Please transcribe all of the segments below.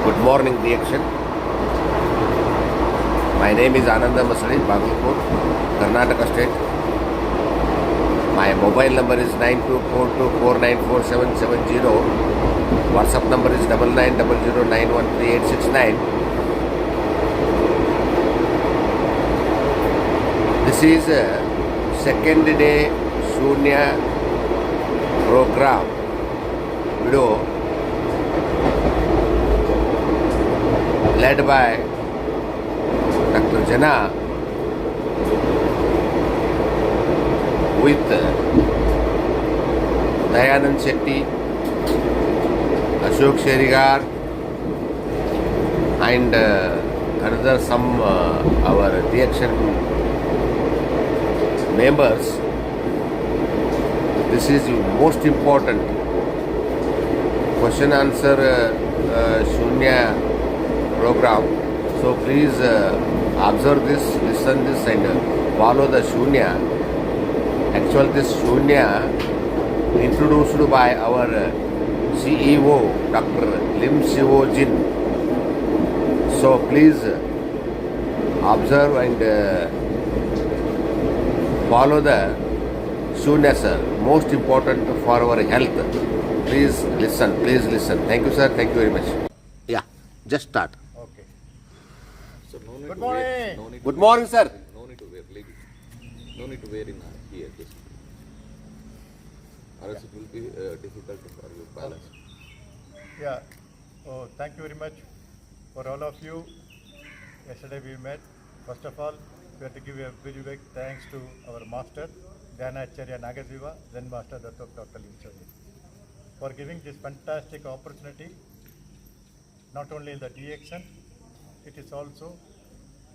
Good morning, Reaction. My name is Ananda Masari, Bagalkot, Karnataka State. My mobile number is 9242494770. WhatsApp number is 9900913869. This is a second day Shunya program video led by Dr. Jana with Dayanand Shetty, Ashok Sherigar and another some our reaction members. This is most important question answer Shunya program. So please observe this, listen this and follow the Shunya. Actually this Shunya introduced by our CEO Dr. Lim Siwo Jin. So please observe and follow the Shunya sir. Most important for our health. Please listen, please listen. Thank you sir, thank you very much. Yeah, just start. Okay. So no need Good to morning. Wear, no need Good to morning sir. No need to wear ladies. No need to wear in here. Just or else it will be difficult for you balance. Yeah. Oh, thank you very much for all of you. Yesterday we met. First of all, we have to give a very big thanks to our master, Dhyanacharya Nagajiva, Zen Master Dr. Lim Siwo Jin, for giving this fantastic opportunity, not only in the DXN, it is also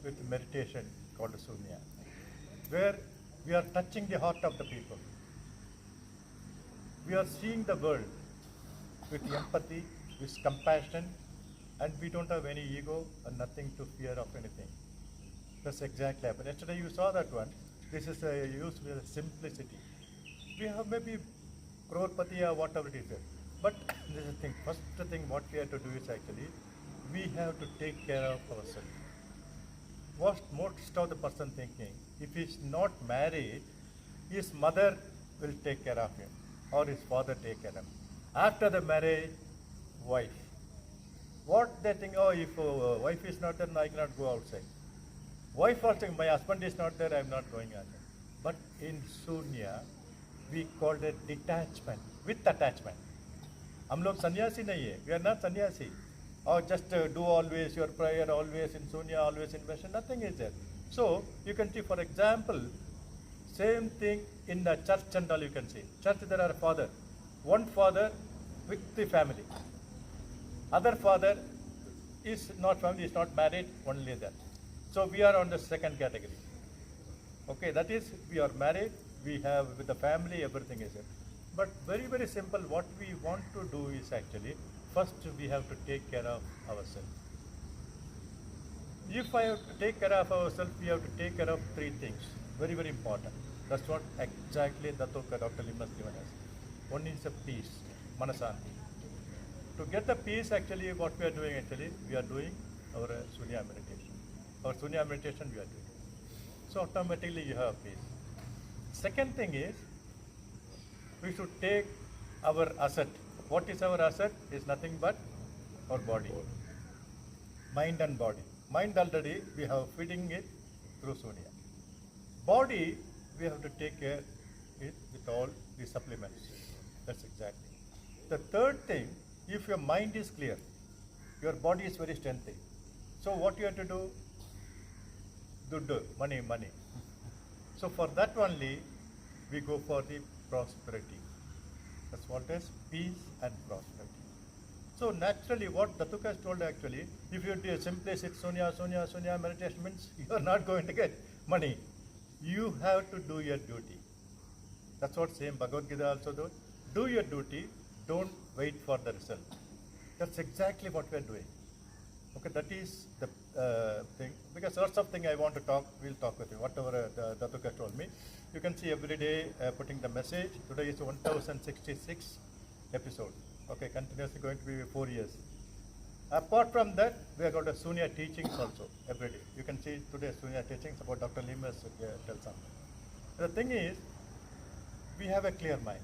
with meditation called Shunya, where we are touching the heart of the people. We are seeing the world with empathy, with compassion, and we don't have any ego and nothing to fear of anything. That's exactly happened. Yesterday you saw that one. This is used with simplicity. We have maybe crorepati or whatever it is. But this is the thing. First thing what we have to do is actually, we have to take care of ourselves. What most of the person thinking, if he's not married, his mother will take care of him or his father take care of him. After the marriage, wife. What they think, oh, if wife is not there, I cannot go outside. Wife also, my husband is not there, I am not going outside. But in Shunya, we call it detachment, with attachment. हम लोग सन्यासी नहीं है, we are not sannyasi. Or just do always your prayer, always in Shunya, always in meditation, nothing is there. So, you can see, for example, same thing in the church and all you can see. Church, there are father. One father with the family. Other father is not family, is not married, only that. So we are on the second category. Okay, that is, we are married, we have with the family, everything is there. But very, very simple, what we want to do is actually, first we have to take care of ourselves. If I have to take care of ourselves, we have to take care of three things. Very, very important. That's what exactly Dr. Lim has given us. One is a peace, manasanti. To get the peace, actually, what we are doing actually, we are doing our Shunya meditation. Our Shunya meditation we are doing. So automatically you have peace. Second thing is, we should take our asset. What is our asset? Is nothing but our body. Mind and body. Mind already, we have feeding it through Shunya. Body, we have to take care it with all the supplements. That's exactly. The third thing, if your mind is clear, your body is very strengthy. So what you have to do? Duddu, money, money. So for that only, we go for the prosperity. That's what is peace and prosperity. So naturally, what Datuk has told actually, if you do simply sit Shunya meditation means you are not going to get money. You have to do your duty. That's what same Bhagavad Gita also does. Do your duty, don't wait for the result. That's exactly what we are doing. Okay, that is the thing. Because lots of things I want to talk, we'll talk with you. Whatever Datuk has told me. You can see every day putting the message. Today is 1066 episode. Okay, continuously going to be 4 years. Apart from that, we have got a Sunya teachings also every day. You can see today Sunya teachings about Dr. Limas tell something. The thing is, we have a clear mind.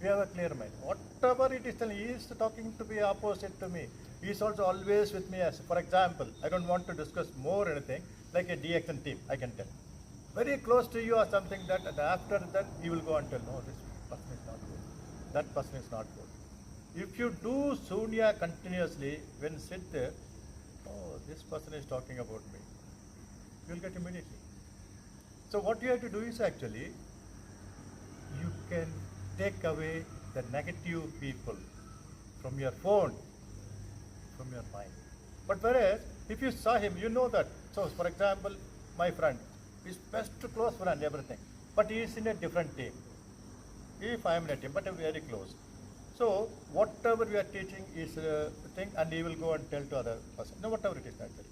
We have a clear mind. Whatever it is telling, he is talking to be opposite to me. He is also always with me. As for example, I don't want to discuss more anything like a DXN team. I can tell very close to you or something that, and after that he will go and tell, no, this person is not good. That person is not good. If you do Sunya continuously, when sit there, oh, this person is talking about me, you will get immediately. So what you have to do is actually, you can take away the negative people from your phone, from your mind. But whereas, if you saw him, you know that. So, for example, my friend, his best close friend, everything. But he is in a different team. If I am in a team, but very close. So, whatever we are teaching is a thing, and he will go and tell to other person. No, whatever it is actually.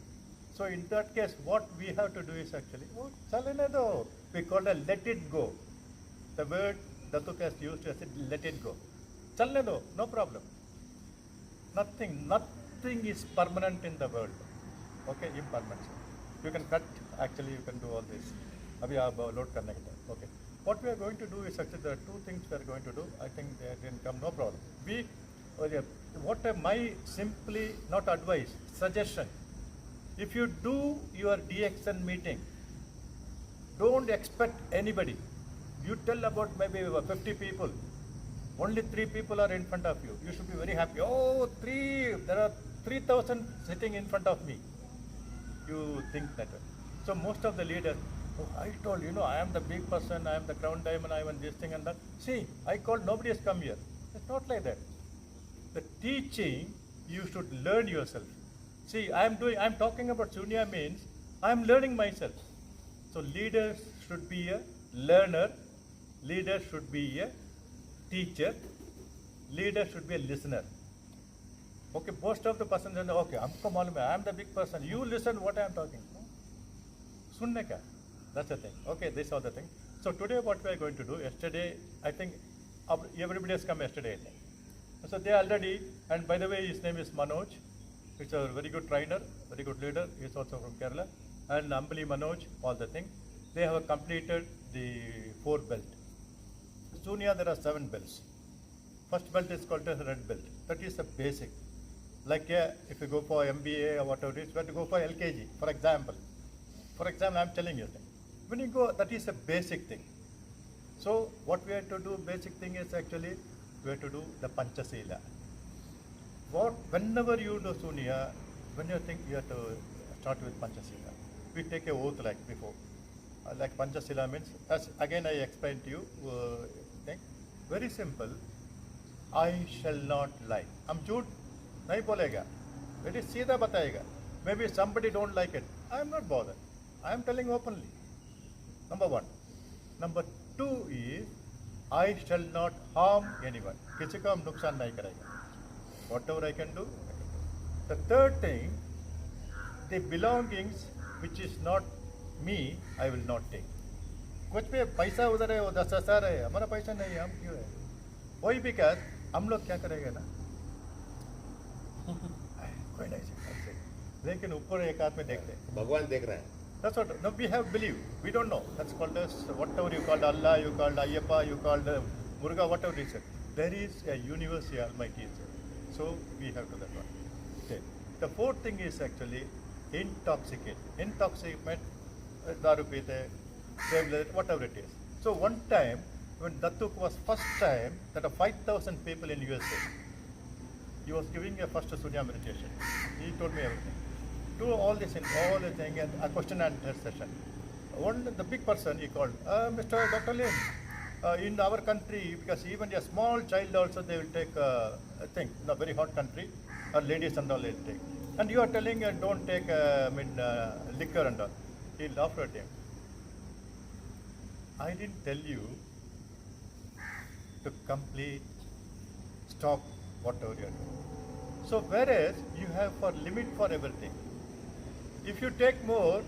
So, in that case, what we have to do is actually, oh, chalene do. We call it let it go. The word Datuk has used as let it go. Chalene do, no problem. Nothing is permanent in the world. Okay, impermanent. You can cut, actually you can do all this. Abhi aap load karne ke liye. Okay. What we are going to do is actually there are two things we are going to do. I think they didn't come, no problem. My simply, not advice, suggestion. If you do your DXN meeting, don't expect anybody. You tell about maybe 50 people. Only 3 people are in front of you. You should be very happy. Oh, there are 3,000 sitting in front of me. You think that way. So most of the leaders, oh, I told, I am the big person, I am the crown diamond, I am this thing and that. See, I called, nobody has come here. It's not like that. The teaching, you should learn yourself. See, I'm talking about Sunya means, I'm learning myself. So leaders should be a learner, leaders should be a teacher, leader should be a listener. Okay, most of the persons say, okay, I am the big person. You listen what I am talking. Sunne ka? That's the thing. Okay, this is the thing. So today what we are going to do, yesterday, I think everybody has come yesterday, I think. So they already, and by the way, his name is Manoj. He's a very good trainer, very good leader. He's also from Kerala. And Ambali Manoj, all the thing. They have completed the 4 belt. Sunya, there are 7 belts. First belt is called as red belt. That is the basic. Like if you go for MBA or whatever it is, you have to go for LKG, for example. For example, I am telling you thing. When you go, that is a basic thing. So what we have to do, basic thing is actually, we have to do the Panchasila. Whenever you do Sunya, when you think you have to start with Panchasila, we take a oath like before. Like Panchasila means, as again I explained to you, thing. Very simple. I shall not lie. हम झूठ नहीं बोलेगा. It is सीधा बताएगा. Maybe somebody don't like it. I am not bothered. I am telling openly. Number 1. Number 2 is, I shall not harm anyone. किसी को हम नुकसान नहीं करेगा. Whatever I can do, I can do. The third thing, the belongings which is not me, I will not take. कुछ भी पैसा उधर है, वो 10,000 है, हमारा पैसा नहीं है, हम क्यों है? वही बिकॉज हम लोग क्या करेंगे ना, कोई नहीं सकता, लेकिन ऊपर एक हाथ में देखते हैं, भगवान देख रहा है. That's what. No, we have belief. We don't know. That's called as whatever you called Allah, you called Ayyappa, you called Muruga, whatever it is. There is a universe, Almighty is there. So we have to that one. Okay. The fourth thing is actually intoxicate. Intoxicate, daru peete, whatever it is. So one time, when Datuk was first time, that 5,000 people in USA, he was giving a first Sunya meditation. He told me everything. Do all this in all the thing and a question and answer session. The big person he called, Mr. Dr. Lim, in our country, because even a small child also they will take a thing, in a very hot country, ladies and all they take. And you are telling don't take liquor and all. He laughed at him. I didn't tell you to complete, stop whatever you are doing. So whereas you have for limit for everything. If you take more,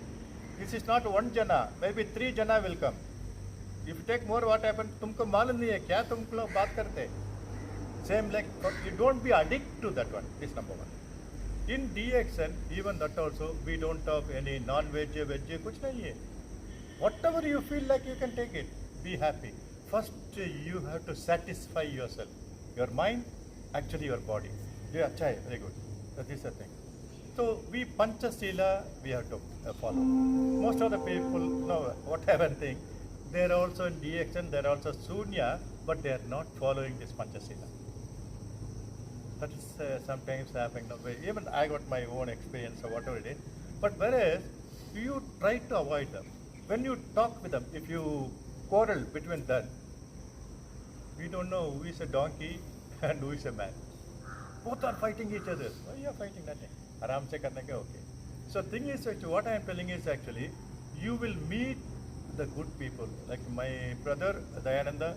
this is not 1 jana, maybe 3 jana will come. If you take more, what happens? तुमको मालूम नहीं है क्या तुम लोग बात करते? Same like you don't be addicted to that one. This number 1. In DXN, even that also, we don't have any non-veg, veg, कुछ नहीं है. Whatever you feel like you can take it. Be happy. First, you have to satisfy yourself. Your mind, actually your body. Yeah, अच्छा है, very good. That is the thing. So we Panchasila, we have to follow. Most of the people know whatever thing. They are also in DXN, they are also Sunya, but they are not following this Panchasila. That is sometimes happening. No, even I got my own experience or whatever it is. But whereas you try to avoid them. When you talk with them, if you quarrel between them, we don't know who is a donkey and who is a man. Both are fighting each other. Why you are fighting nothing? Aram se karne ke okay. So thing is actually what I am telling is actually you will meet the good people like my brother Dayananda,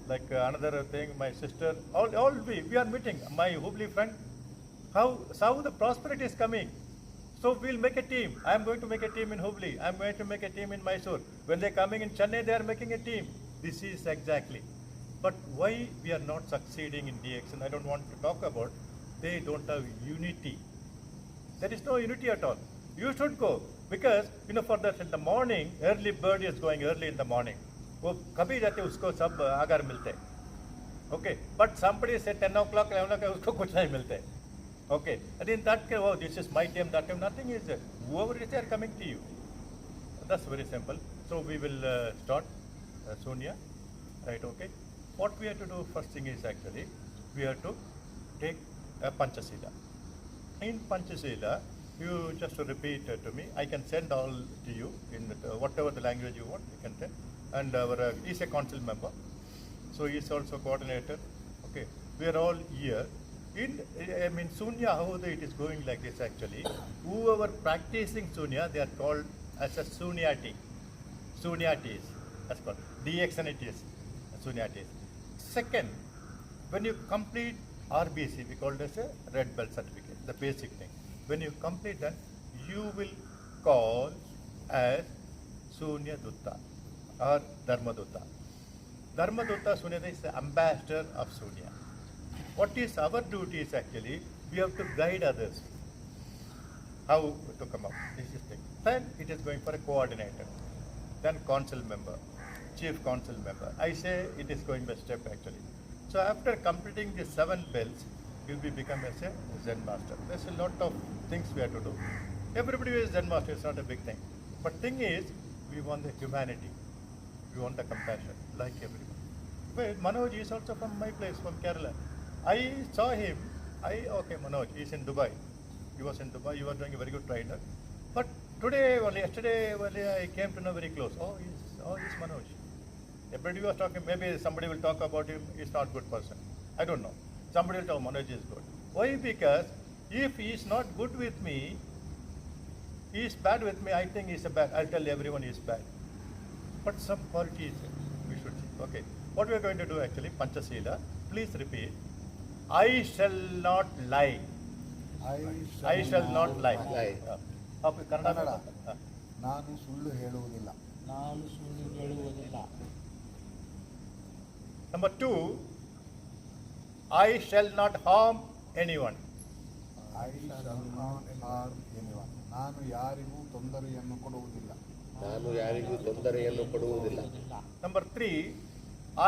like another thing, my sister. All we are meeting. My Hubli friend. How the prosperity is coming. So we'll make a team. I am going to make a team in Hubli. I am going to make a team in Mysore. When they are coming in Chennai, they are making a team. This is exactly. But why we are not succeeding in DXN, I don't want to talk about. They don't have unity. There is no unity at all. You should go because for that in the morning, early bird is going early in the morning. वो कभी जाते उसको सब आगार मिलते हैं. Okay, but somebody say 10 o'clock, 11 o'clock, उसको कुछ नहीं मिलते. Okay, and in that case, oh, this is my time, that time, nothing is there. Whoever is there coming to you. That's very simple. So we will start Sonia, right? Okay. What we have to do first thing is actually we have to take a Panchasila. In Panchasila, you just repeat to me. I can send all to you in whatever the language you want. You can send. And our he's a council member, so he is also coordinator. Okay, we are all here. In Sunya, how it is going like this actually. Whoever practicing Sunya, they are called as a Sunyati. Sunyatis, that's called. DXNitis, Sunyatis. Second, when you complete RBC, we call it as a red belt certificate, the basic thing. When you complete that, you will call as Sunya Dutta or Dharma Dutta. Dharma Dutta Sunya is the ambassador of Sunya. What is our duty is actually, we have to guide others how to come up. This is the thing. Then it is going for a coordinator, then council member, chief council member. I say it is going by step actually. So after completing the 7 bells, you will become as a Zen master. There's a lot of things we have to do. Everybody is Zen master, it's not a big thing. But thing is, we want the humanity. We want the compassion, like everyone. Well, Manoj is also from my place, from Kerala. I saw him, okay, Manoj, he's in Dubai. He was in Dubai, you were doing a very good trainer. But yesterday, I came to know very close. He's Manoj. Everybody was talking, maybe somebody will talk about him, he's not a good person. I don't know. Somebody will tell Manoj is good. Why? Because if he is not good with me, he is bad with me, I think he's a bad. I'll tell everyone he is bad. But some quality is there. We should see. Okay. What we are going to do actually, Panchasila, please repeat. I shall not lie. I shall not lie. Okay, Kannada. ನಾನು ಸುಳ್ಳು ಹೇಳುವುದಿಲ್ಲ. Number 2, I shall not harm anyone. I shall not harm anyone. ನಾನು ಯಾರಿಗೂ ತೊಂದರೆಯನ್ನು ಕೊಡುವುದಿಲ್ಲ. ನಾನು ಯಾರಿಗೂ ತೊಂದರೆಯನ್ನು ಕೊಡುವುದಿಲ್ಲ. Number 3,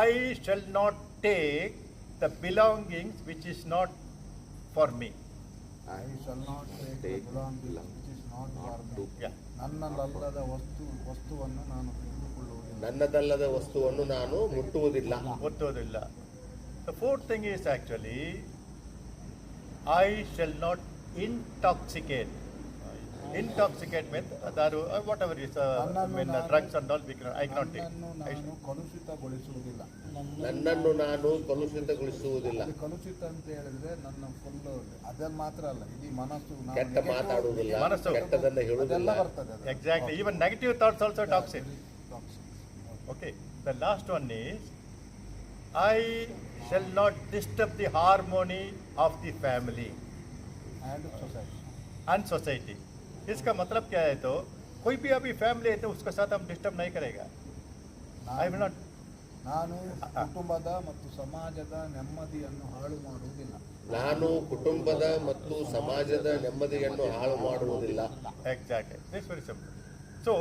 I shall not take the belongings which is not for me. I shall not take the belongings which is not for me. Yeah. ನನ್ನದಲ್ಲದ ವಸ್ತುವನ್ನು ನಾನು ತೆಗೆದುಕೊಳ್ಳುವುದಿಲ್ಲ. ನನ್ನದಲ್ಲದ ವಸ್ತುವನ್ನು ನಾನು ಮುಟ್ಟುವುದಿಲ್ಲ. ಒತ್ತೋದಿಲ್ಲ. The fourth thing is actually, I shall not intoxicate. Intoxicate means whatever is drugs and all, I cannot take. ನಾನು ಕಲುಷಿತಗೊಳಿಸುವುದಿಲ್ಲ. ನನ್ನನ್ನು ನಾನು ಕಲುಷಿತಗೊಳಿಸುವುದಿಲ್ಲ. ಕಲುಷಿತ ಅಂತ ಹೇಳಿದ್ರೆ ನನ್ನ ಫುಲ್ ಅದೇ ಮಾತ್ರ ಅಲ್ಲ, ಇಡೀ ಮನಸ್ಸು ಕೆಟ್ಟ ಮಾತಾಡುವುದಿಲ್ಲ, ಮನಸ್ಸು ಕೆಟ್ಟದನ್ನು ಹೇಳುವುದಿಲ್ಲ. ಬರ್ತದೆ ಅದು. Exactly. Even negative thoughts also toxic. Okay. The last one is, I shall not disturb the harmony of the family and society. इसका मतलब क्या है? तो कोई भी अभी फैमिली है तो उसके साथ हम डिस्टर्ब नहीं करेगा. I will not. ನಾನು ಕುಟುಂಬದ ಮತ್ತು ಸಮಾಜದ ನೆಮ್ಮದಿಯನ್ನು ಹಾಳು ಮಾಡುವುದಿಲ್ಲ. ನಾನು ಕುಟುಂಬದ ಮತ್ತು ಸಮಾಜದ ನೆಮ್ಮದಿಯನ್ನು ಹಾಳು ಮಾಡುವುದಿಲ್ಲ. Exactly. That's very simple. So,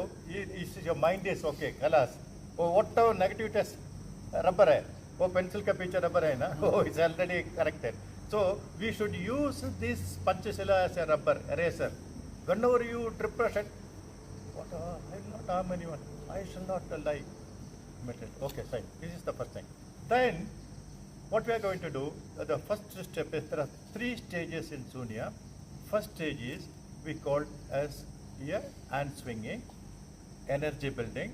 your mind is okay, kalas. Oh, whatever negative test, rubber hai. Oh, pencil ka piche rubber hai na. Oh, it's already corrected. So, we should use this Panchashila as a rubber eraser. Whenever you depression, what? I will not harm anyone. I shall not lie. Okay, fine. This is the first thing. Then, what we are going to do, the first step is there are 3 stages in Sunya. First stage is we call as here hand swinging, energy building.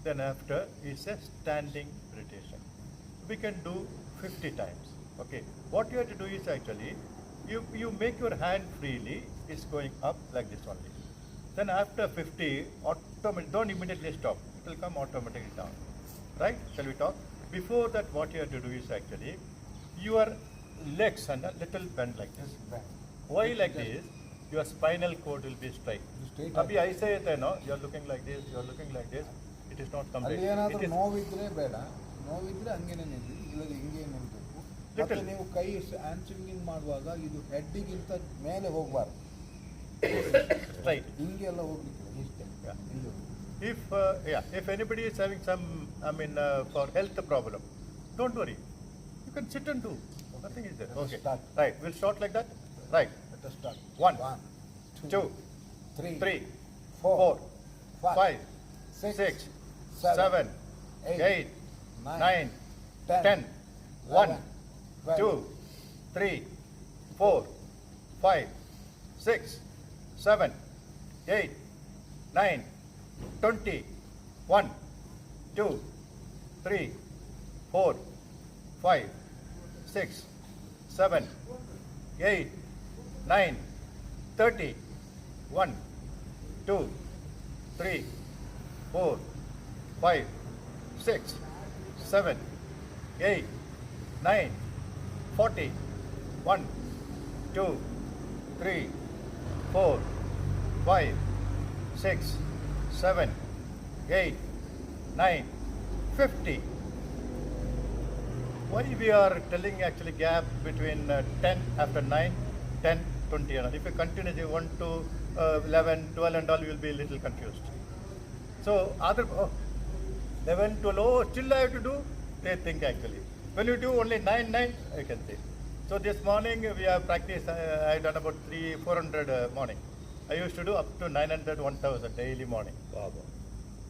Then after is a standing meditation. We can do 50 times. Okay. What you have to do is actually you make your hand freely. It's going up like this only. Then after 50, don't immediately stop. It will come automatically down. Right? Shall we talk? Before that, what you have to do is actually your legs and a little bend like this. Why like this? Your spinal cord will be straight. Straight. Abhi aise hai no, you are looking like this, you are looking like this. It is not complete. ಅಲ್ಲಿ ಏನಾದರೂ It is ನೋವಿದ್ರೆ ಬೇಡ, ನೋವಿದ್ರೆ ಹಂಗೇನೆ ನಿಲ್ಲಿ, ಇಲ್ಲದೆ ಹಿಂಗೆ ನಿಲ್ಬೇಕು. ಮತ್ತೆ Little. ನೀವು ಕೈ ಹ್ಯಾಂಡ್ ಸ್ವಿಂಗಿಂಗ್ ಮಾಡುವಾಗ ಇದು ಹೆಡ್ಡಿಗಿಂತ ಮೇಲೆ ಹೋಗಬಾರ್ದು, straight. ಹಿಂಗೆ ಎಲ್ಲ ಹೋಗ್ಲಿಕ್ಕೆ ಇಷ್ಟೇ. Yeah. ಇಲ್ಲಿ If anybody is having some, for health problem, don't worry. You can sit and do. Nothing is there. Okay. Start. Right. We'll start like that. Right. let us start. 1, 1, 2, 3, 3, 4, 4, 5, 6, 7, 8, 9, 10, 1, 2, 3, 4, 5, 6, 7, 8, 9, 20, 1, 2, 3, 4, 5, 6, 7, 8, 9, 30, 1, 2, 3, 4, 5, 6, 7, 8, 9, 40, 1, 2, 3, 4, 5, 6, 7, 8, 9, 50. Why we are telling actually gap between 10 after 9, 10, 20 and all. If you continue 1 to 11, 12 and all, you will be a little confused. So other 11, 12, oh, still I have to do, they think actually. When you do only 9, 9, you can see. So this morning we have practiced, I have done about 400 morning. I used to do up to 900, 1000 daily morning.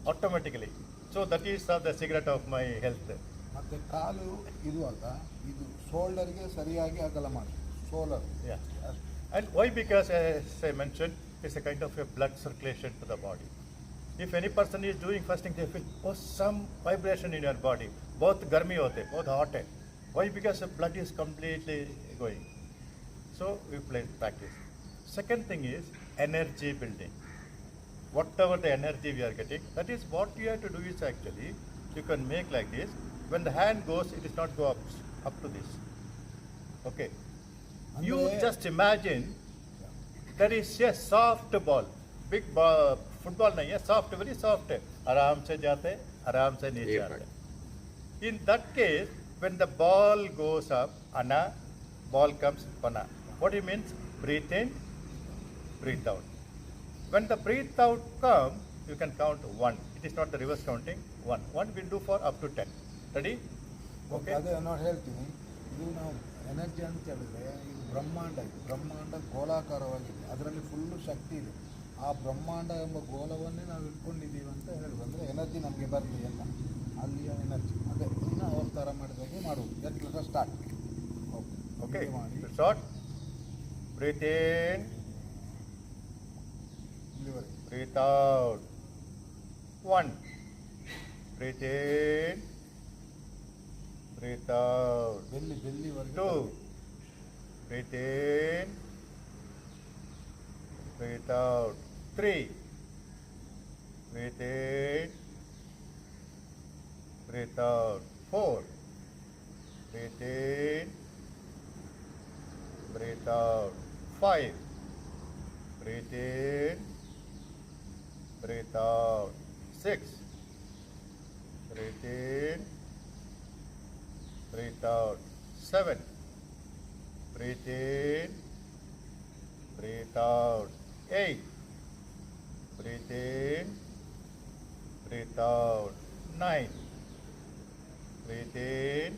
Automatically. So that is the secret of my health. ಮತ್ತೆ ಕಾಲು ಇರುವಾಗ ಇದು ಶೋಲ್ಡರ್ಗೆ ಸರಿಯಾಗಿ ಅಗಲ ಮಾಡಿ, shoulder. Yeah. And why? Because as I mentioned, it's a kind of a blood circulation to the body. If any person is doing fasting, they feel, oh, some vibration in your body. Both garmi hote, both hot hai. Why? Because the blood is completely going. So we practice. Second thing is energy building. Whatever the energy we are getting, that is what you have to do is actually, you can make like this. When the hand goes, it is not go up to this. Okay. You just imagine there is a soft ball, big ball, football nahi hai, soft, very soft hai. आराम से जाते, आराम से नीचे आते. In that case, when the ball goes up, ana, ball comes pana. What it means? Breathe in, breathe out. When the breathe out come, you can count 1. It is not the reverse counting. 1. 1 will do for up to 10. Ready? Okay. ಅದೇ ನಾನು ಹೇಳ್ತೀನಿ, ಇದು ನಾವು energy ಅಂತ ಹೇಳಿದ್ರೆ ಇದು ಬ್ರಹ್ಮಾಂಡ, ಇದು ಬ್ರಹ್ಮಾಂಡ ಗೋಲಾಕಾರವಾಗಿದೆ, ಅದರಲ್ಲಿ ಫುಲ್ಲು ಶಕ್ತಿ ಇದೆ. ಆ ಬ್ರಹ್ಮಾಂಡ ಎಂಬ ಗೋಲವನ್ನೇ ನಾವು ಇಟ್ಕೊಂಡಿದ್ದೀವಿ ಅಂತ ಹೇಳುದು, ಅಂದರೆ ಎನರ್ಜಿ ನಮಗೆ ಬರಲಿ ಅಂತ, ಅಲ್ಲಿಯ ಎನರ್ಜಿ ಅದೇ ಇನ್ನು ಅವ್ರ ಥರ ಮಾಡಿದಾಗೆ ಮಾಡುವುದು. Let start. Okay. ಮಾಡಿ Short. Breathe in. ಇಲ್ಲಿವರೆಗೆ. Breathe out. 1. Breathe in. Breathe out. ಬೆಲ್ಲಿವರೆಗೆ 2. Breathe in. Breathe out. 3. Breathe in. Breathe out. 4. Breathe in. Breathe out. 5. Breathe in. Breathe out. 6. Breathe in. breathe out. 7. Breathe in, breathe out. 8. Breathe in, breathe out. 9. Breathe in,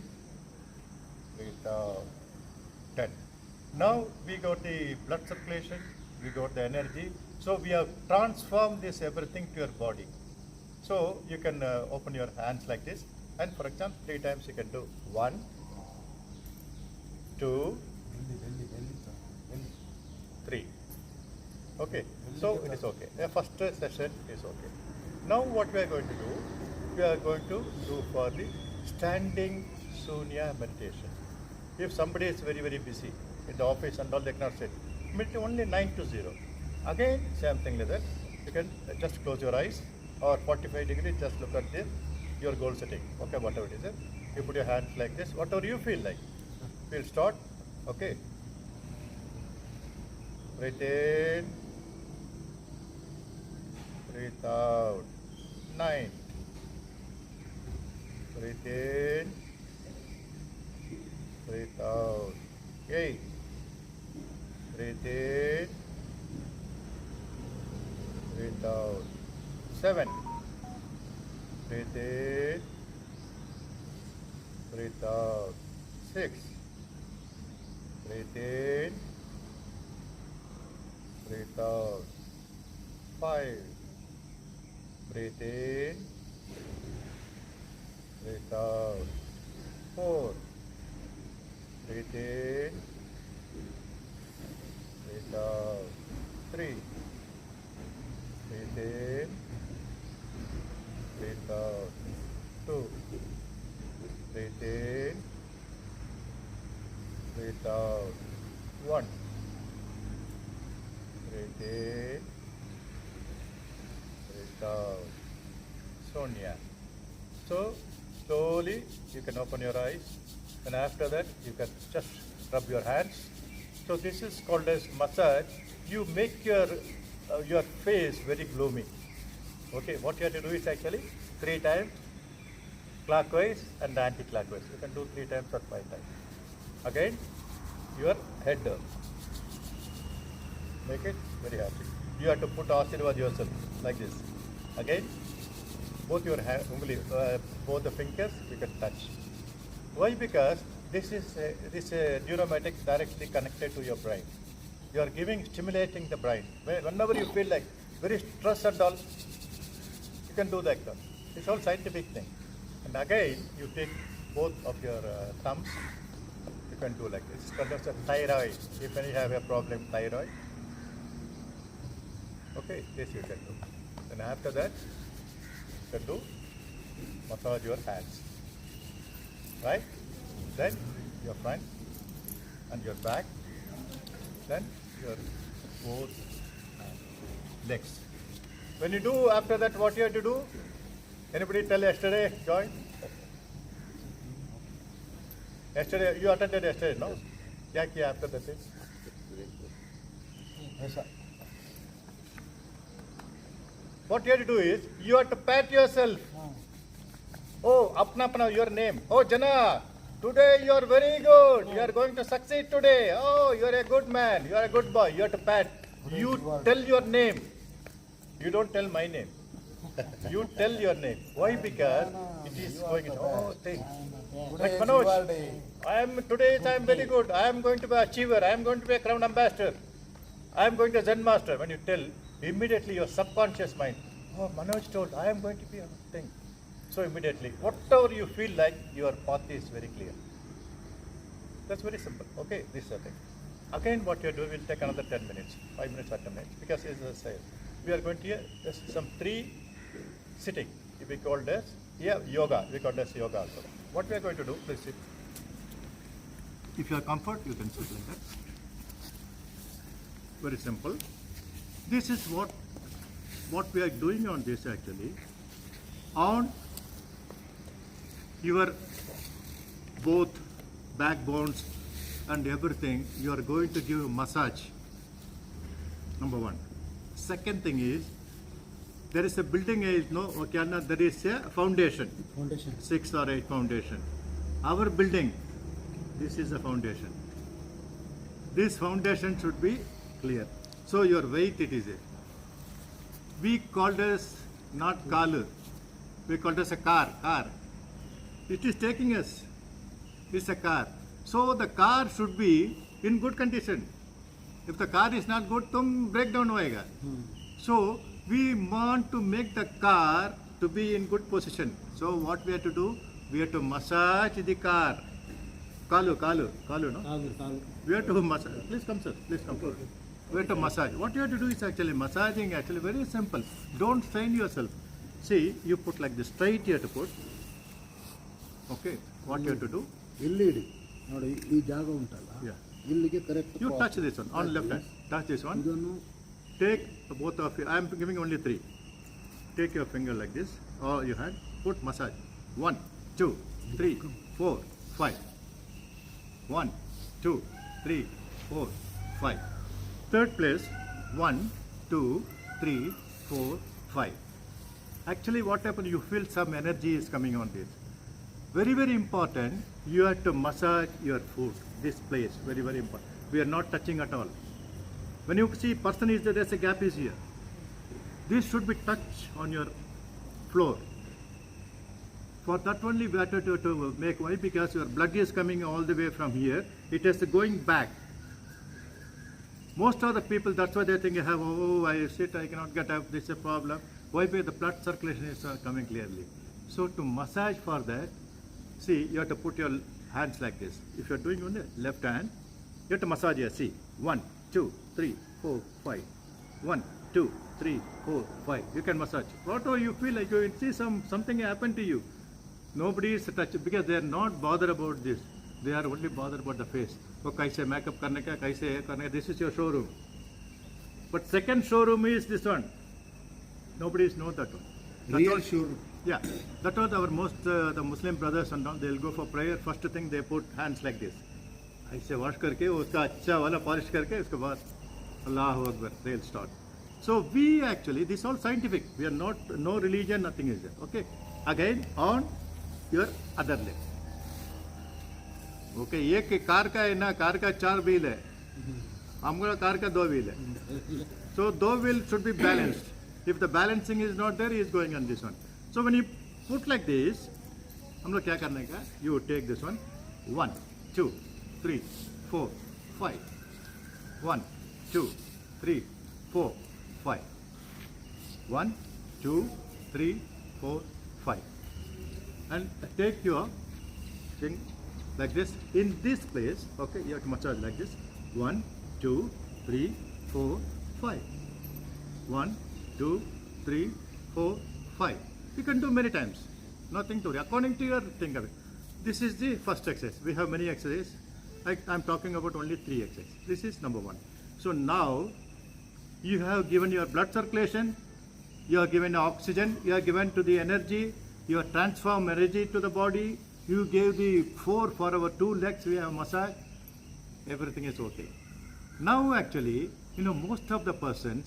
breathe out. 10. Now we got the blood circulation, we got the energy. So we have transformed this everything to your body. So you can open your hands like this, and for example, 3 times you can do 1, 2, 3. Okay, so it is okay. The first session is okay. Now what we are going to do, we are going to do for the standing Sunya meditation. If somebody is very, very busy in the office and all, they cannot sit. Meditate only 9 to 0. Again, same thing like that. You can just close your eyes or 45 degrees, just look at this, your goal setting. Okay, whatever it is. You put your hands like this, whatever you feel like. We'll start. Okay. Breathe in, breathe out. 9. Breathe in, breathe out. 8. Breathe in, breathe out. 7. Breathe in, breathe out. 6. Breathe in, breathe out. 5. Breathe in, breathe out. 4. Breathe in, breathe out. 3. Breathe in, breathe out. 2. Breathe in, breathe out. 1. Breathe in, breathe out. Sonia. So slowly you can open your eyes, and after that you can just rub your hands. So this is called as massage. You make your face very gloomy. Okay, what you have to do is actually 3 times clockwise and anti-clockwise. You can do 3 times or 5 times. Again, your head down. Make it very happy. You have to put Ashirvad yourself like this. Again, both your both the fingers you can touch. Why? Because this neuromatic directly connected to your brain. You are stimulating the brain. Whenever you feel like very stressed and all, you can do that. It's all scientific thing. And again, you take both of your thumbs. You can do like this. It's called as a thyroid. If you have a problem, thyroid. Okay, this you can do. Then after that, you can do massage your hands. Right? Then your front and your back. Then your both legs. When you do after that, what you have to do? Anybody tell yesterday, join? Yesterday, you attended yesterday, no? Kya kiya after that? What you have to do is, you have to pat yourself. Oh, apna, your name. Oh, Jana, today you are very good. You are going to succeed today. Oh, you are a good man. You are a good boy. You have to pat. You tell your name. You don't tell my name. You tell your name. Why? Because it is going in. Oh, thing. Like Manoj, I am very good. I am going to be an achiever. I am going to be a crown ambassador. I am going to Zen master. When you tell, immediately your subconscious mind, oh, Manoj told, I am going to be a thing. So immediately, whatever you feel like, your path is very clear. That's very simple. Okay, this is the thing. Again, what you do will take another 10 minutes, 5 minutes or 10 minutes, because as I said, we are going to just some 3 sitting. We called as yoga. We called as yoga also. What we are going to do, please sit. If you are comfort, you can sit like that. Very simple. This is what we are doing on this actually. On your both backbones and everything, you are going to give massage. Number 1. Second thing is, there is a building, there is a foundation. 6 or 8 foundation. our building, this is the foundation. This foundation should be clear. So your weight it is. We called as not kalu. We called as a car. It is taking us. It's a car. So the car should be in good condition. If the car is not good, tum break down hoega. So we want to make the car to be in good position. So what we have to do? We have to massage the car. Kalu, no? We have to massage. Please come, sir. Please come forward. We have to massage. What you have to do is actually massaging. Actually, very simple. Don't strain yourself. See, you put like this. Straight you have to put. Okay. What you have to do? ಇಲ್ಲಿ ಇಡಿ ನೋಡಿ ಈ ಜಾಗ ಉಂಟಲ್ಲ Yeah. ಇಲ್ಲಿಗೆ correct You touch this one on left hand. Touch this one. ಇದನ್ನು Take both of you. I am giving only 3. Take your finger like this, or your hand. Put massage. 1, 2, 3, 4, 5. 1, 2, 3, 4, 5. Third place. 1, 2, 3, 4, 5. Actually, what happened? You feel some energy is coming on this. Very, very important. You have to massage your foot. This place, very, very important. We are not touching at all. When you see person is there, there's a gap is here. This should be touched on your floor. For that only we have to make. Why? Because your blood is coming all the way from here. It is going back. Most of the people, that's why they think, oh, I sit, I cannot get up, this is a problem. Why? Because the blood circulation is coming clearly. So to massage for that, see, you have to put your hands like this. If you are doing on the left hand, you have to massage here. See, 1, 2, 3, 4, 5. 1, 2, 3, 4, 5. You can massage. Whatever you feel like, you will see something happen to you. Nobody is touched because they are not bothered about this. They are only bothered about the face. Oh, kaise makeup karne ka, kaise karne ka. This is your showroom. But second showroom is this one. Nobody knows that one. Real sure Yeah, that was our most, the Muslim brothers and all, they'll go for prayer. First thing they put hands like this. ऐसे wash करके उसका अच्छा वाला polish करके उसके बाद Allahu Akbar, they'll start. So we actually, this is all scientific. We are not, no religion, nothing is there. Okay. Again, on your other leg. Okay, एक car का है ना, कार का 4 व्हील है. हमको कार का 2 व्हील है. So 2 wheels should be balanced. If the balancing is not there, he is going on this one. So when you put like this, हम लोग क्या करने का? You take this one. 1, 2, 3, 4, 5. 1, 2, 3, 4, 5. 1, 2, 3, 4, 5. And take your thing like this. In this place, okay, you have to massage like this. 1, 2, 3, 4, 5. 1, 2, 3, 4, 5. You can do many times. Nothing to worry. According to your thing of it. This is the first exercise. We have many exercises. I'm talking about only 3 exercises. This is number 1. So now you have given your blood circulation, you have given oxygen, you have given to the energy, you have transformed energy to the body, you gave the 4 for our 2 legs, we have massage, everything is okay. Now actually, most of the persons,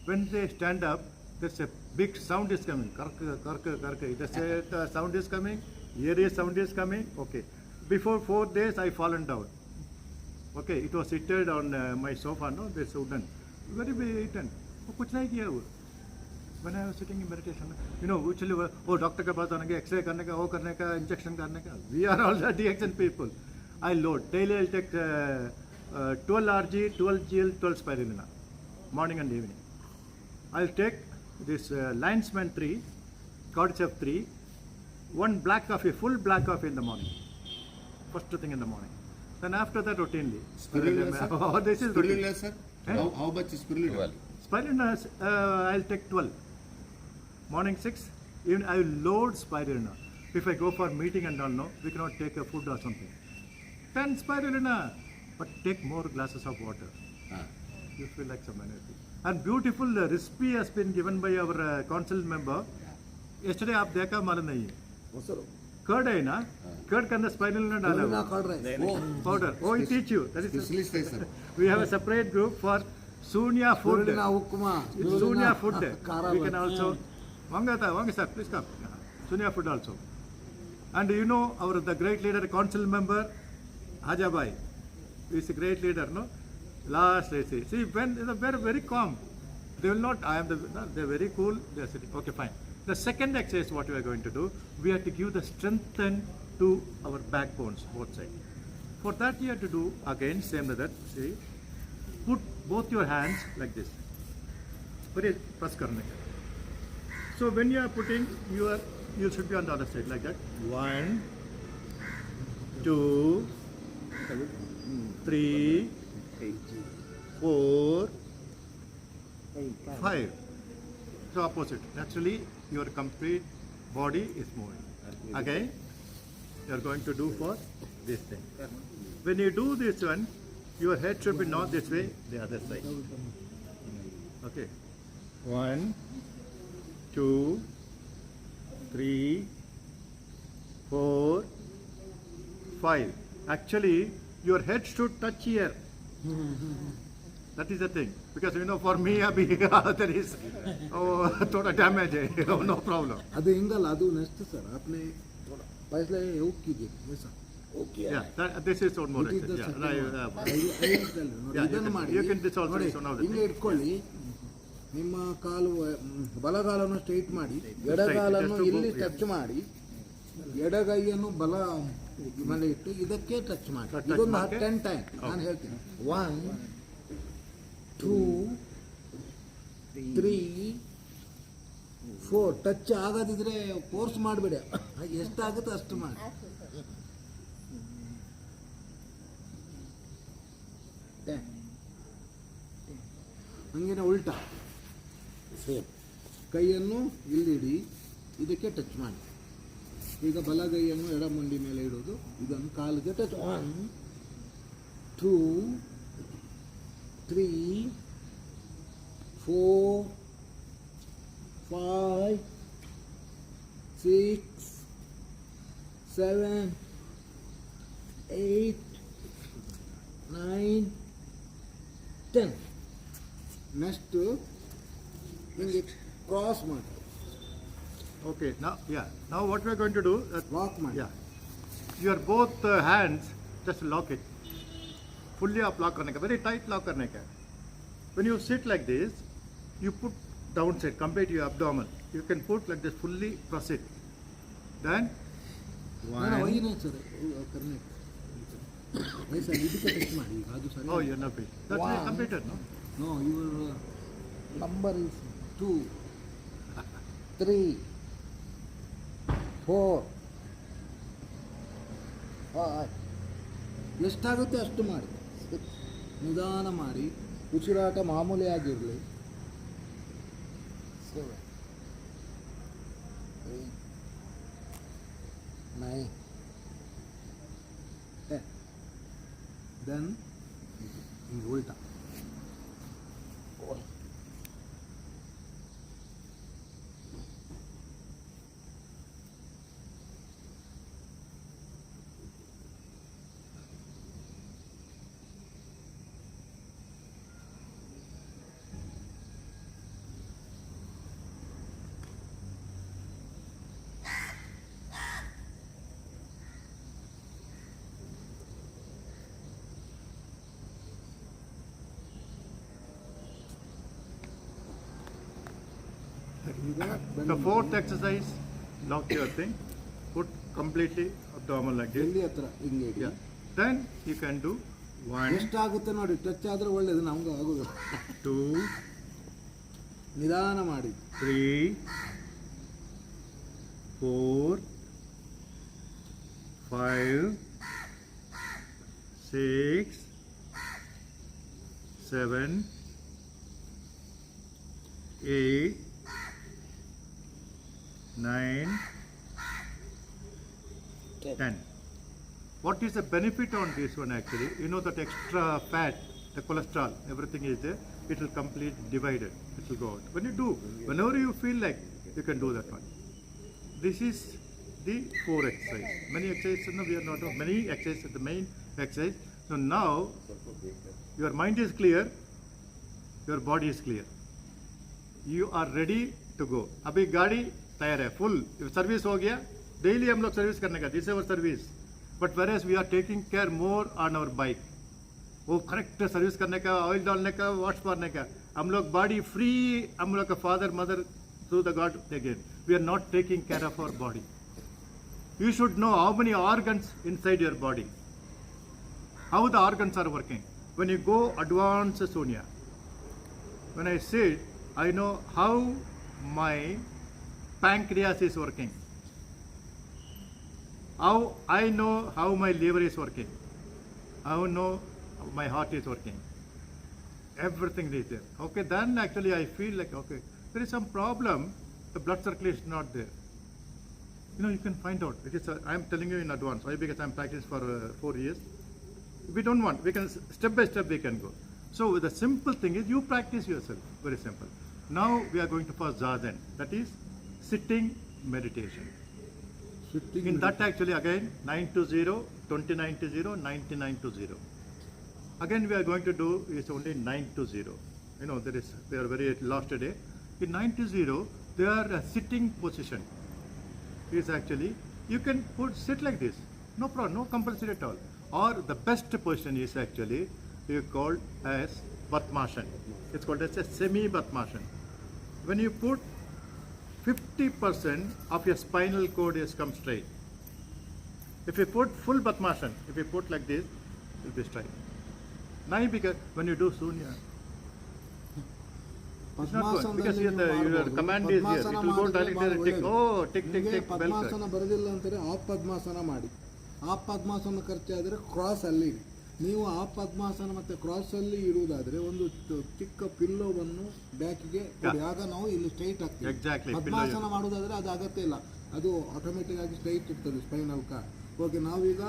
when they stand up, there's a big sound is coming. The sound is coming, area sound is coming. Okay. Before 4 days, I fallen down. Okay, it was seated on my sofa, no, this wooden. Very beaten. कुछ नहीं किया वो. When I was sitting in meditation, usually, doctor के पास आने का, X-ray करने का, वो करने का, injection करने का. We are all the DXN people. I load. Daily I'll take 12 RG, 12 GL, 12 spirulina. Morning and evening. I'll take this Linesman 3, Cordyceps 3, 1 black coffee, full black coffee in the morning. First thing in the morning. Then after that, routinely. Spirulina, sir? Oh, this is routine. spirulina, sir? Eh? How much is spirulina? Spirulina, I'll take 12. Morning 6, even I will load spirulina. If I go for meeting and all, no, we cannot take a food or something. 10 spirulina, but take more glasses of water. You feel like some energy. And beautiful recipe has been given by our council member. Yesterday, आप देखा मालूम नहीं है. Curd है ना? Curd के अंदर spirulina डाला हुआ. Powder. Oh, it teach you. That is. Specialist है, sir. We have a separate group for Sunya food. ಉಕ್ಕುಮ It's Sunya food. We can also. Wanga sir, please come. Sunya food also. And you know the great leader, council member, Hajabai, is a great leader, no? Last, they say, see, when they're very, very calm. They will not, they're very cool, they're sitting, okay, fine. The second exercise, what we are going to do, we have to give the strength to our backbones, both sides. For that, you have to do, again, same like that, see, put both your hands like this. Press karne ka. So when you are putting, you should be on the other side, like that. 1, 2, 3, 4, 5. So opposite. Naturally, your complete body is moving. Again, you are going to do for this thing. When you do this one, your head should be not this way, the other side. Okay. 1, 2, 3, 4, 5. Actually, your head should touch here. That is the thing. Because you know, for me, there is total damage. No problem. ಅದು ಹಿಂಗಲ್ಲ ಅದು next sir आपने पहले એવું કીધું વૈસા okay Yeah, this is one more. ಇದನ್ನು ಮಾಡಿ You can this also ನೋಡಿ, is one of the ಹಿಂಗೆ ಇಟ್ಕೊಳ್ಳಿ ನಿಮ್ಮ ಕಾಲು ಬಲಗಾಲನ್ನು ಸ್ಟ್ರೈಟ್ ಮಾಡಿ ಎಡಗಾಲನ್ನು just to ಇಲ್ಲಿ go, ಟಚ್ ಮಾಡಿ ಎಡಗೈಯನ್ನು ಬಲ ಮೇಲೆ ಇಟ್ಟು ಇದಕ್ಕೆ ಟಚ್ ಮಾಡಿ touch ಇದೊಂದು ಮಾಡಿ. 10 ಟೈಮ್ ನಾನು ಹೇಳ್ತೀನಿ 1 2 3 4 ಟಚ್ ಆಗದಿದ್ರೆ ಫೋರ್ಸ್ ಮಾಡಬೇಡಿ ಎಷ್ಟಾಗುತ್ತೆ ಅಷ್ಟು ಮಾಡಿ ಹಂಗೇನೆ ಉಲ್ಟಾ ಸೇಮ್ ಕೈಯನ್ನು ಇಲ್ಲಿಡಿ ಇದಕ್ಕೆ ಟಚ್ ಮಾಡಿ ಈಗ ಬಲಗೈಯನ್ನು ಎಡಮುಂಡಿ ಮೇಲೆ ಇಡೋದು ಇದನ್ನು ಕಾಲಿಗೆ ಟಚ್ 1 2 3 4 5 6 7 8 9 10 ನೆಕ್ಸ್ಟ್ ಹಿಂಗೆ ಕ್ರಾಸ್ ಮಾಡಿ Okay, now what we are going to do, walk ಮಾಡಿ your both hands, just lock it. Fully up lock karne ka, very tight lock karne ka. When you sit like this, you put downside, complete your abdomen. You can put like this, fully press it. Then, ವೈನ ಸರ್ ಕರ್ನೆ ವೈಸ ಇದಕ್ಕೆ touch ಮಾಡಿ ಈಗ ಅದು ಸರಿ oh, you're not big. That's One. completed, no? Know your number is 2 3 4 5 ಎಷ್ಟಾಗುತ್ತೆ ಅಷ್ಟು ಮಾಡಿ ನಿಧಾನ ಮಾಡಿ ಉಸಿರಾಟ ಮಾಮೂಲಿ ಆಗಿರಲಿ 7 8 9 10 ದೆನ್ ಹಿಂಗೆ ಉಲ್ಟಾ The fourth exercise, lock your thing, put completely abdomen like this. ಎಲ್ಲಿ ಹತ್ರ ಹಿಂಗೆ ಇಡಿ. Yeah. Then you can do 1, ಎಷ್ಟಾಗುತ್ತೆ ನೋಡಿ ಟಚ್ ಆದ್ರೆ ಒಳ್ಳೇದು ನಮ್ಗೆ ಆಗೋದು 2, ನಿಧಾನ ಮಾಡಿ 3, 4, 5, 6, 7, 8, 9, 10. What is the benefit on this one actually? You know that extra fat, the cholesterol, everything is there. It will complete divided. It will go out. When you do, whenever you feel like, you can do that one. This is the 4 exercise. Many exercises, no, we are not doing many exercises, the main exercise. So now, your mind is clear, your body is clear. You are ready to go. अभी गाड़ी तैयार है, full service हो गया, daily हम लोग service करने का, this our service. But whereas we are taking care more on our bike. वो करेक्ट सर्विस करने का, ऑयल डालने का, वॉश मारने का. हम लोग बॉडी फ्री, हम लोग का father mother through the god again. We are not taking care of our body. You should know how many organs inside your body, how the organs are working. When you go advanced Sonia, when I sit, I know how my pancreas is working, how I know how my liver is working, I know my heart is working. Everything is there. Okay, then actually I feel like, okay, there is some problem, the blood circulation is not there. You know, you can find out. Because I'm telling you in advance. Why? Because I'm practicing for 4 years. We don't want. We can step by step we can go. So the simple thing is you practice yourself. Very simple. Now we are going to first Zazen. That is sitting meditation. In that actually again 9 to 0, 29 to 0, 99 to 0. Again we are going to do is only 9 to 0. You know, they are very lost today. In 9 to 0, they are a sitting position. Is actually, you can sit like this, no problem, no compulsory at all. Or the best position is actually called as Padmasana. It's called as a semi-Padmasana. When you put 50% of your spinal cord is come straight. If you put full Padmasana, if you put like this, it will be straight. Now because when you do Sunya, it's not good because your command is here. It will go directly there. Tick, oh, tick, tick, tick. ಪದ್ಮಾಸನ ಬರೋದಿಲ್ಲ ಅಂತಾರೆ of ಪದ್ಮಾಸನ ಮಾಡಿ. Of padmasana ಖರ್ಚಾದರೆ cross ಅಲ್ಲಿ ಇಡಿ. ನೀವು of ಪದ್ಮಾಸನ ಮತ್ತೆ cross ಅಲ್ಲಿ ಇಡುವುದಾದ್ರೆ ಒಂದು ಚಿಕ್ಕ ಪಿಲ್ಲೋವನ್ನು ಬ್ಯಾಕಿಗೆ ಕೊಡಿ. ಆಗ ನಾವು ಇಲ್ಲಿ ಸ್ಟ್ರೈಟ್ ಆಗ್ತೀವಿ. ಎಕ್ಸಾಕ್ಟ್ಲಿ. ಪದ್ಮಾಸನ ಮಾಡುವುದಾದ್ರೆ ಅದು ಅಗತ್ಯ ಇಲ್ಲ, ಅದು ಆಟೋಮೆಟಿಕ್ ಆಗಿ ಸ್ಟ್ರೈಟ್ ಇರ್ತದೆ ಸ್ಪೈನಲ್ ಕಾರ್ಡ್. ಓಕೆ, ನಾವೀಗ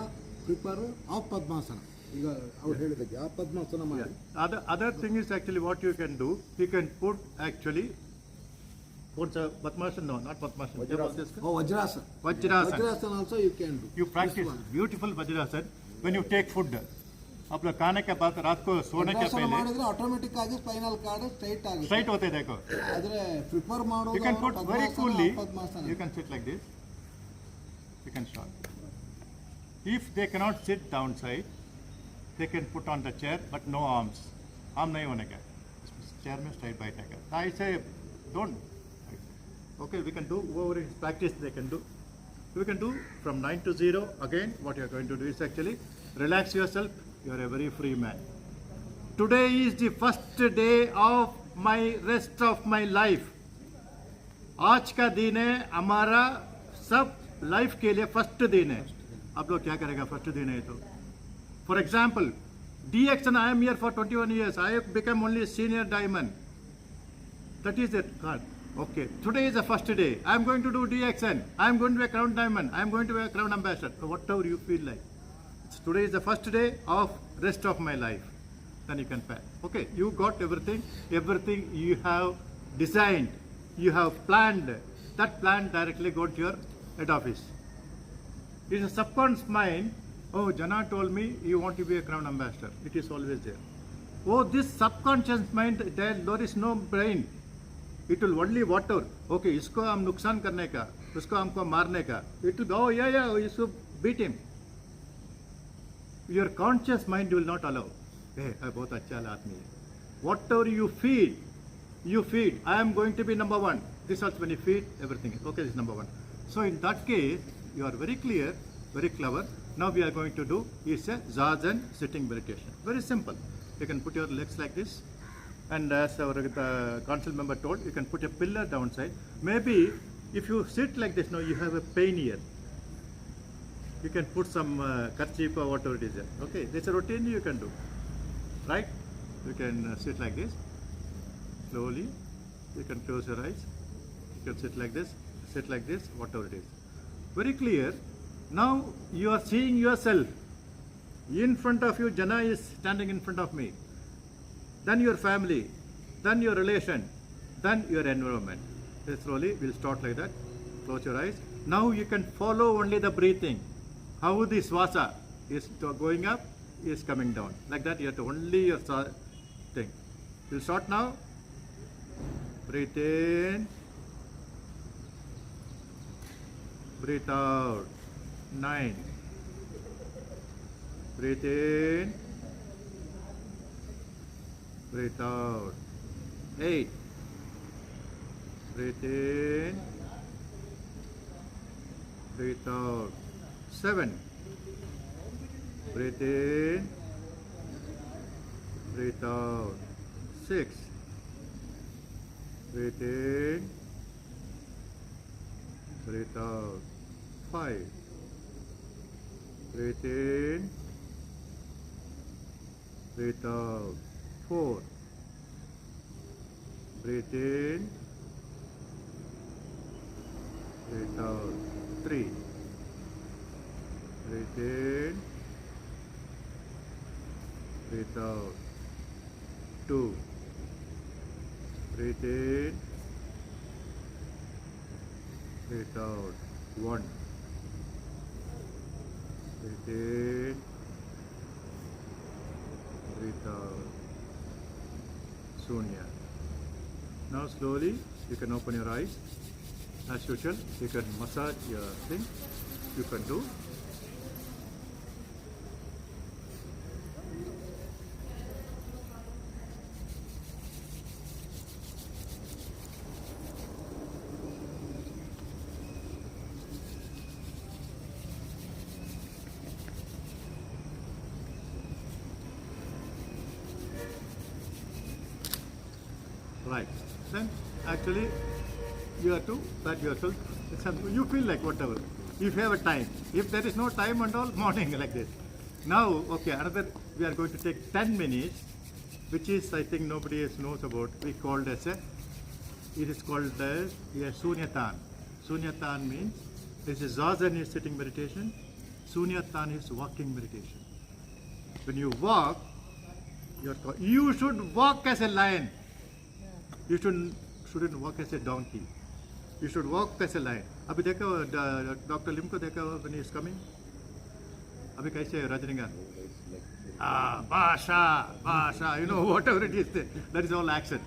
ಪ್ರಿಪೇರ್ ಆಫ್ ಪದ್ಮಾಸನ. ಈಗ ಅವ್ರು ಹೇಳಿದಾಗೆ ಆ ಪದ್ಮಾಸನ ಮಾಡಿ. Other thing is actually what you can do. You can put actually what's a Padmasana? No, not Padmasana. Vajrasana. Vajrasana also you can do. You practice beautiful Vajrasana when you take food. आप लोग खाने के बाद रात को सोने के पहले ಮಾಡಿದ್ರೆ ಆಟೋಮೆಟಿಕ್ ಆಗಿ ಸ್ಪೈನಲ್ ಕಾರ್ಡ್ ಸ್ಟ್ರೈಟ್ ಆಗುತ್ತೆ. Straight होते देखो. ಆದ್ರೆ ಪ್ರಿಪೇರ್ ಮಾಡೋದು You can put very coolly. Padmasana. You can sit like this. You can start. If they cannot sit downside, they can put on the chair, but no arms. Arm नहीं होने का. Chair में straight बैठने का. I say don't. Okay, we can do whatever is practice they can do. We can do from 9 to 0. Again, what you are going to do is actually relax yourself. You are a very free man. Today is the first day of my rest of my life. आज का दिन है हमारा सब life के लिए first दिन है. आप लोग क्या करेगा फर्स्ट दिन है तो? For example, DXN I am here for 21 years. I have become only senior diamond. That is it. God. Okay. Today is the first day. I am going to do DXN. I am going to be a crown diamond. I am going to be a crown ambassador. Whatever you feel like. Today is the first day of rest of my life. Then you can pack. Okay. You got everything. Everything you have designed. You have planned. That plan directly go to your head office. It is a subconscious mind. Oh, Jana told me you want to be a crown ambassador. It is always there. Oh, this subconscious mind, there is no brain. It will only whatever. Okay, इसको हम नुकसान करने का, उसको हमको मारने का. It will go, oh yeah, you should beat him. Your conscious mind will not allow. Hey, बहुत अच्छा आदमी है. Whatever you feed. I am going to be number one. This also when you feed, everything is okay. This is number one. So in that case, you are very clear, very clever. Now we are going to do is a Zazen sitting meditation. Very simple. You can put your legs like this, and as our council member told, you can put a pillar downside. Maybe if you sit like this, now you have a pain here. You can put some kerchief or whatever it is there. Okay, this is a routine you can do. Right? You can sit like this. Slowly. You can close your eyes. You can sit like this, whatever it is. Very clear. Now you are seeing yourself. In front of you, Jana is standing in front of me. Then your family, then your relation, then your environment. Slowly, we'll start like that. Close your eyes. Now you can follow only the breathing. How the swasa is going up, is coming down. Like that, you have to only your thing. We'll start now. Breathe in. Breathe out. 9. Breathe in. Breathe out. 8. Breathe in. Breathe out. 7. Breathe in. Breathe out. 6. Breathe in. Breathe out. 5. Breathe in. Breathe out. 4. Breathe in. Breathe out. 3. Breathe in. Breathe out. 2. Breathe in. Breathe out. 1. Breathe in. Breathe out. Shunya. Now slowly you can open your eyes. As usual, you can massage your thing. You can do. Right. Then actually you have to pat yourself. You feel like whatever. If you have a time. If there is no time and all, morning like this. Now, okay, another, we are going to take 10 minutes, which is, I think nobody else knows about. We called as it is called as Sunyatan. Sunyatan means, this is Zazen is sitting meditation. Sunyatan is walking meditation. When you walk, you should walk as a lion. You shouldn't walk as a donkey. You should walk as a lion. अभी देखो Dr. Lim को देखो when he is coming. अभी कैसे है Rajinikanth? Basha, you know, whatever it is, that is all action.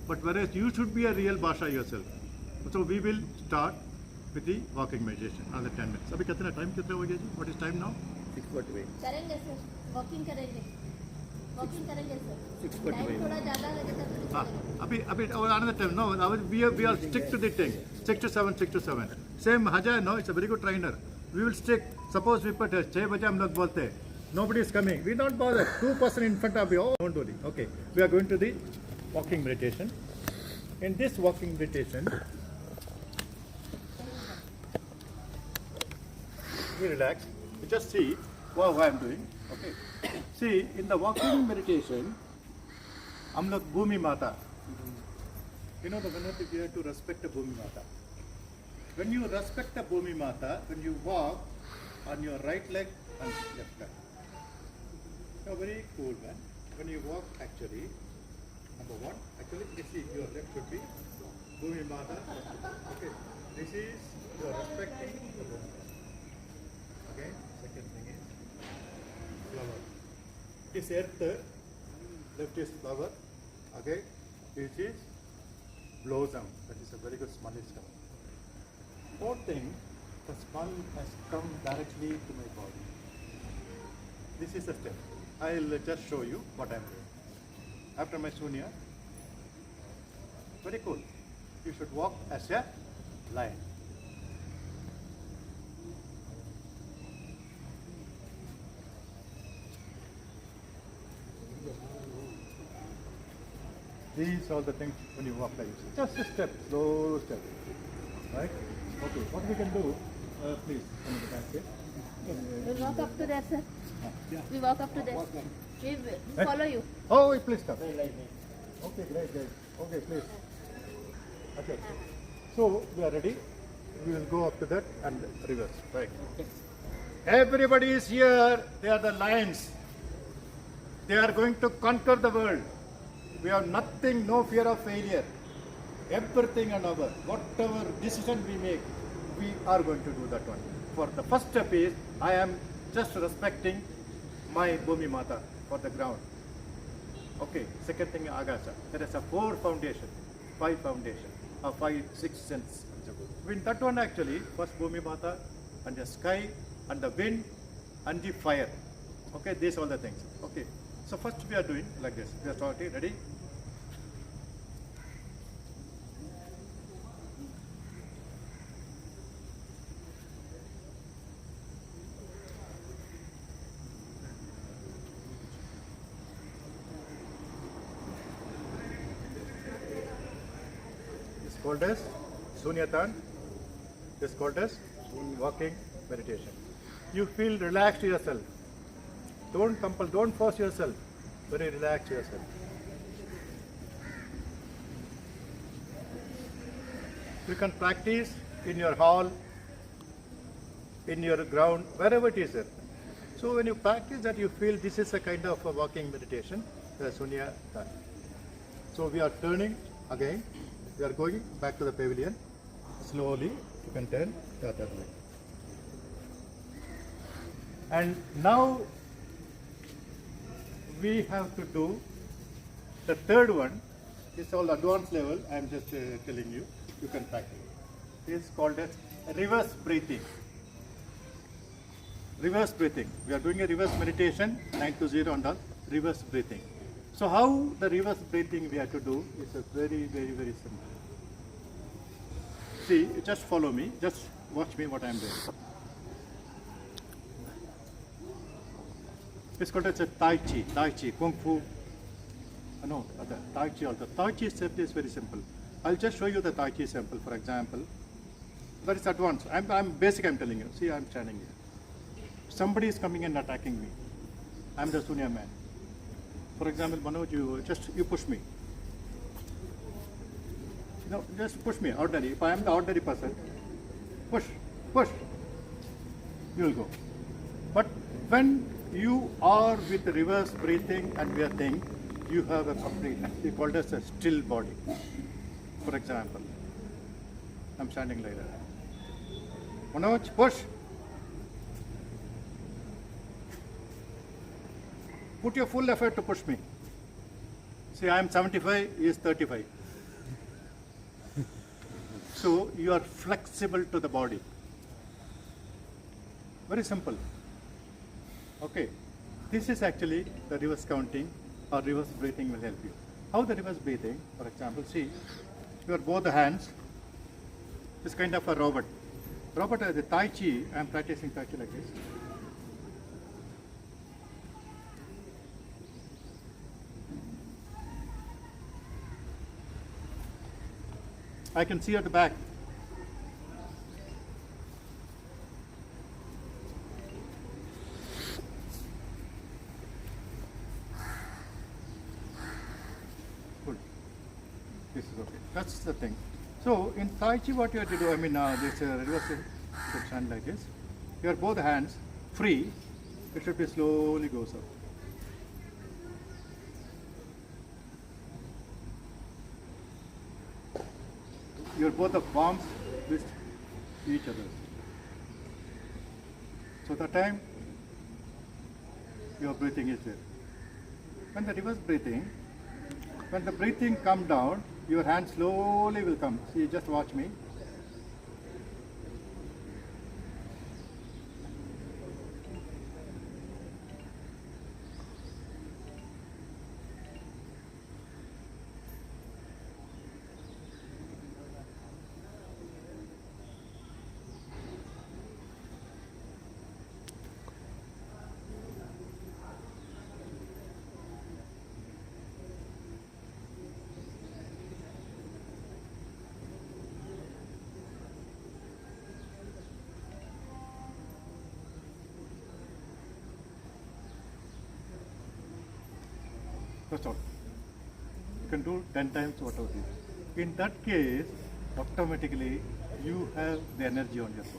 But whereas you should be a real Basha yourself. So we will start with the walking meditation, another 10 minutes. अभी कितना time कितना हो गया जी? What is time now? 6:48. करेंगे sir, walking करेंगे sir. 6:48. Time थोड़ा ज़्यादा लगेगा तो हाँ, अभी another time. No, we are stick to the thing. 6 to 7, 6 to 7. Same Haja, no, it's a very good trainer. We will stick. Suppose we put 6 बजे हम लोग बोलते हैं. Nobody is coming. We don't bother. 2% in front of you. Oh, don't worry. Okay. We are going to the walking meditation. In this walking meditation, we relax. We just see what I am doing. Okay. See, in the walking meditation, हम लोग भूमि माता. You know the benefit you have to respect the Bhumi Mata. When you respect the Bhumi Mata, when you walk on your right leg and left leg. You're very cool, man. When you walk, actually, number one, actually, you see your leg should be Bhumi Mata. Okay, this is you are respecting the Bhumi Mata. Okay, second thing is flower. This earth, left is flower. Okay, this is blossom. That is a very good smelly stuff. Fourth thing, the smell has come directly to my body. This is the step. I'll just show you what I'm doing. After my Sunya, very cool. You should walk as a lion. These are the things when you walk like this. Just a step, slow step. Right? Okay, what we can do, please, come to the back here. We walk up to there, sir. Yeah. We walk up to there. We follow you. Oh, please come. Okay, great. Okay, please. Okay. So, we are ready. We will go up to that and reverse. Right. Everybody is here. They are the lions. They are going to conquer the world. We have nothing, no fear of failure. Everything and our, whatever decision we make, we are going to do that one. For the first step is, I am just respecting my Bhumi Mata for the ground. Okay, second thing, Agasa. There is a 4 foundation, 5 foundation, or 5, 6 sense. In that one actually, first Bhumi Mata and the sky and the wind and the fire. Okay, these all the things. Okay. So first we are doing like this. We are starting. Ready? It's called as Sunyatan. It's called as walking meditation. You feel relaxed yourself. Don't compel, don't force yourself. Very relax yourself. You can practice in your hall, in your ground, wherever it is. So when you practice that, you feel this is a kind of a walking meditation, the Sunyatan. So we are turning again. We are going back to the pavilion. Slowly, you can turn the other way. And now we have to do the third one. It's all advanced level. I am just telling you. You can practice. It's called as reverse breathing. Reverse breathing. We are doing a reverse meditation, 9 to 0 on the reverse breathing. So how the reverse breathing we have to do is a very, very, very simple. See, just follow me. Just watch me what I am doing. It's called as a Tai Chi, Kung Fu. No, the Tai Chi also. Tai Chi step is very simple. I'll just show you the Tai Chi sample, for example. That is advanced. I'm basic, I'm telling you. See, I'm standing here. Somebody is coming and attacking me. I'm the Sunya man. For example, Manoj, you push me. No, just push me, ordinary. If I am the ordinary person, push, you will go. But when you are with reverse breathing and we are saying, you have a complete, we call it as a still body. For example, I'm standing like that. Manoj, push. Put your full effort to push me. See, I am 75, he is 35. So you are flexible to the body. Very simple. Okay. This is actually the reverse counting or reverse breathing will help you. How the reverse breathing, for example, see, your both the hands is kind of a robot. Robot, the Tai Chi, I am practicing Tai Chi like this. I can see at the back. Good. This is okay. That's the thing. So in Tai Chi, what you have to do, this reverse should stand like this. Your both hands free. It should be slowly goes up. Your both the palms with each other. So the time your breathing is there. When the reverse breathing, when the breathing come down, your hand slowly will come. See, just watch me. That's all. You can do 10 times whatever it is. In that case, automatically you have the energy on your body.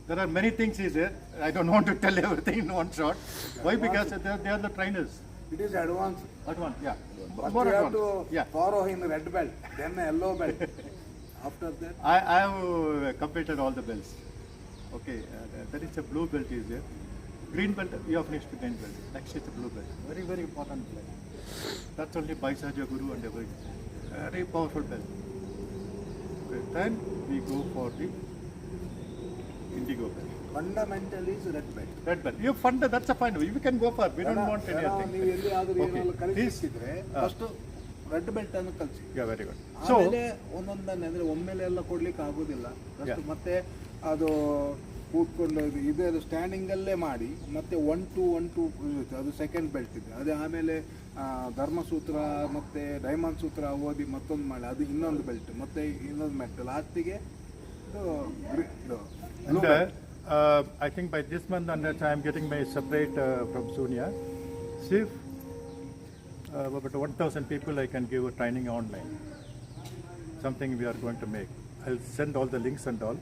There are many things is there. I don't want to tell everything in one shot. Why? Because they are the trainers. It is advanced. Advanced, yeah. But More you have advanced. to Yeah. borrow in red belt, then yellow belt. After that, I have completed all the belts. Okay, there is a blue belt is there. Green belt, you have finished the green belt. Next is the blue belt. Very, very important belt. That's only by Sahaja Guru and everything. Very powerful belt. then we go for the indigo belt. Fundamental is red belt. Red belt. You fund, that's a fine. We can go for. We don't want ನೀವು anything. ಎಲ್ಲಿ ಆದ್ರೂ Okay. ಏನಾದ್ರು Please. ಕಲಿಸಿದ್ರೆ first red belt ಅನ್ನು ಕಲಿಸಿ. Yeah, very good. So, ಆಮೇಲೆ ಒಂದೊಂದನ್ನೇ ಅಂದ್ರೆ ಒಮ್ಮೆಲೆ ಎಲ್ಲ ಕೊಡ್ಲಿಕ್ಕೆ ಆಗೋದಿಲ್ಲ. First Yeah. ಮತ್ತೆ ಅದು ಕೂತ್ಕೊಂಡು ಇದೇ ಸ್ಟ್ಯಾಂಡಿಂಗ್ ಅಲ್ಲೇ ಮಾಡಿ ಮತ್ತೆ 1 to 1 ಇರುತ್ತೆ, ಅದು ಸೆಕೆಂಡ್ ಬೆಲ್ಟ್ ಇದೆ. ಅದೇ ಆಮೇಲೆ ಧರ್ಮಸೂತ್ರ ಮತ್ತೆ ಡೈಮಂಡ್ ಸೂತ್ರ ಓದಿ ಮತ್ತೊಂದು ಮಾಡಿ ಅದು ಇನ್ನೊಂದು ಬೆಲ್ಟ್ ಮತ್ತೆ ಇನ್ನೊಂದು ಮೆಟ್ ಲಾಸ್ಟಿಗೆ and I think by this month onwards I am getting my separate from Sunya. See, about 1,000 people I can give a training online. Something we are going to make. I'll send all the links and all.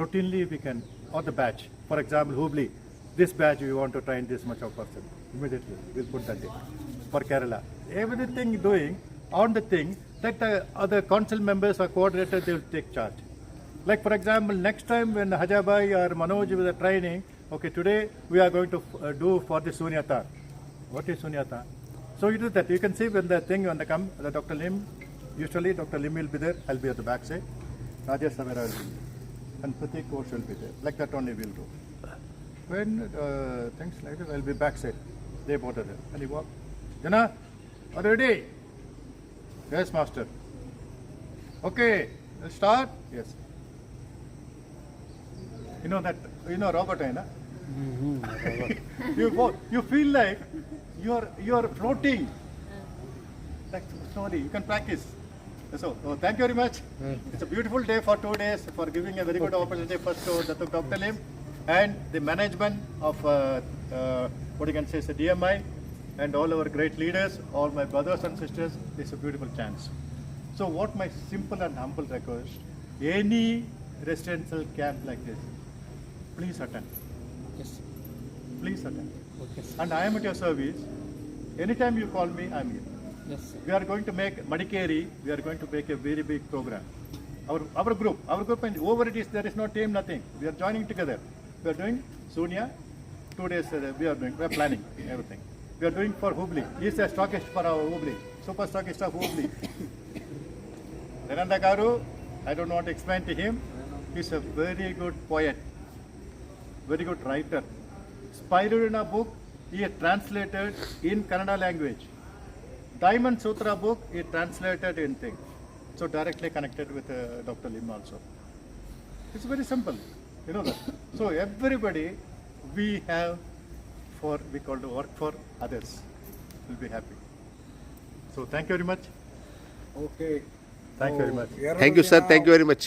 Routinely we can, or the batch. For example, Hubli, this batch we want to train this much of person. Immediately we'll put that in. For Kerala, everything doing on the thing that the other council members or coordinators they will take charge. Like for example, next time when Hajabai or Manoj with the training, okay, today we are going to do for the Sunyata. What is Sunyata? So you do that. You can see when the thing when they come, the Dr. Lim, usually Dr. Lim will be there. I'll be at the back side. Rajesh Savera will be there. And Pratik Ghosh will be there. Like that only we'll do. When things like that, I'll be back side. They both are there. And you walk. Jana, are you ready? Yes, master. Okay, let's start. Yes. You know that, you know Robert, na? You feel like you are floating. Like slowly, you can practice. So, thank you very much. It's a beautiful day for 2 days for giving a very good opportunity first to Dr. Lim and the management of what you can say is the DMI and all our great leaders, all my brothers and sisters. It's a beautiful chance. So, what my simple and humble request: any residential camp like this, please attend. Yes. Please attend. Okay. And I am at your service. Anytime you call me, I am here. Yes. Sir. We are going to make Madikeri, we are going to make a very big program. Our group, and over it is, there is no team, nothing. We are joining together. We are doing Sunya, 2 days we are planning everything. We are doing for Hubli. He is a stockist for our Hubli, super stockist of Hubli. Renanda Garu, I don't want to explain to him. He is a very good poet, very good writer. Spirulina book, he has translated in Kannada language. Diamond Sutra book, he translated in thing. So directly connected with Dr. Lim also. It's very simple, you know that. So everybody, we have we call to work for others. We'll be happy. So thank you very much. Okay Thank you very much. Thank you, sir. Thank you very much.